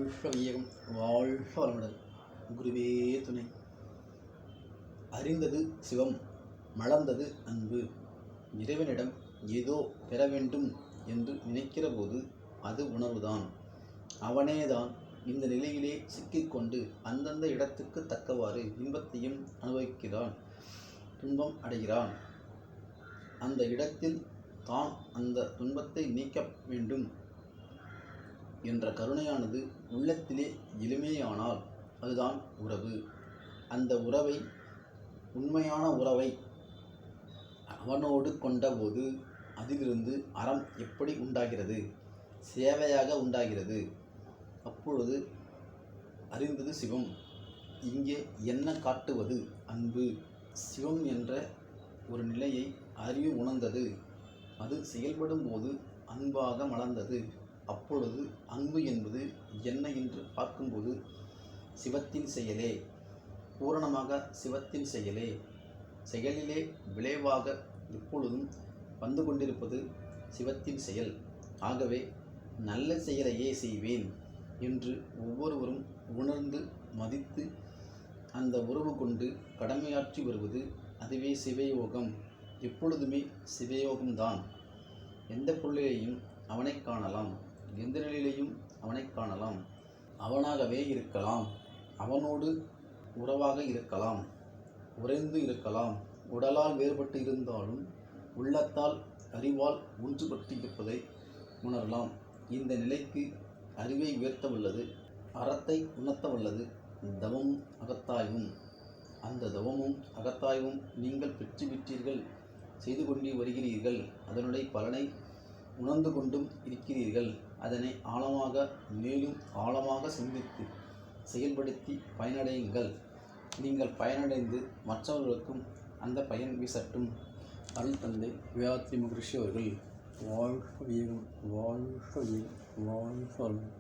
வாழ்க வையகம் வாழ்க வளமுடன். குருவே துணை. அறிந்தது சிவம், மலர்ந்தது அன்பு. இறைவனிடம் ஏதோ பெற வேண்டும் என்று நினைக்கிற போது அது உணர்வுதான். அவனேதான் இந்த நிலையிலே சிக்கிக்கொண்டு அந்தந்த இடத்துக்கு தக்கவாறு இன்பத்தையும் அனுபவிக்கிறான், துன்பம் அடைகிறான். அந்த இடத்தில் தான் அந்த துன்பத்தை நீக்க வேண்டும் என்ற கருணையானது உள்ளத்திலே எளிமையானால் அதுதான் உறவு. அந்த உறவை, உண்மையான உறவை அவனோடு கொண்டபோது அதிலிருந்து அறம் எப்படி உண்டாகிறது? சேவையாக உண்டாகிறது. அப்பொழுது அறிந்தது சிவம். இங்கே என்ன காட்டுவது? அன்பு. சிவம் என்ற ஒரு நிலையை அறிவு உணர்ந்தது. அது செயல்படும் போது அன்பாக மலர்ந்தது. அப்பொழுது அன்பு என்பது என்ன என்று பார்க்கும்போது சிவத்தின் செயலே, பூரணமாக சிவத்தின் செயலே. செயலிலே விளைவாக எப்பொழுதும் வந்து கொண்டிருப்பது சிவத்தின் செயல். ஆகவே நல்ல செயலையே செய்வேன் என்று ஒவ்வொருவரும் உணர்ந்து மதித்து அந்த உறவு கொண்டு கடமையாற்றி வருவது அதுவே சிவயோகம். எப்பொழுதுமே சிவயோகம்தான். எந்த பொருளிலேயும் அவனை காணலாம், எந்த நிலையிலையும் அவனை காணலாம். அவனாகவே இருக்கலாம், அவனோடு உறவாக இருக்கலாம், உறைந்து இருக்கலாம். உடலால் வேறுபட்டு இருந்தாலும் உள்ளத்தால் அறிவால் ஒன்றுபட்டு இருப்பதை உணரலாம். இந்த நிலைக்கு அறிவை உயர்த்த வல்லது, அறத்தை உணர்த்த வல்லது தவமும் அகத்தாய்வும். அந்த தவமும் அகத்தாய்வும் நீங்கள் பெற்றுவிட்டீர்கள், செய்து கொண்டு வருகிறீர்கள். அதனுடைய பலனை உணர்ந்து கொண்டும் இருக்கிறீர்கள். அதனை ஆழமாக, மேலும் ஆழமாக சிந்தித்து செயல்படுத்தி பயனடையுங்கள். நீங்கள் பயனடைந்து மற்றவர்களுக்கும் அந்த பயன் வீசட்டும். அருள் தந்தை வேதாத்ரி மகரிஷி அவர்கள் வாழ்க வையகம், வாழ்க வையகம், வாழ்க வளமுடன்.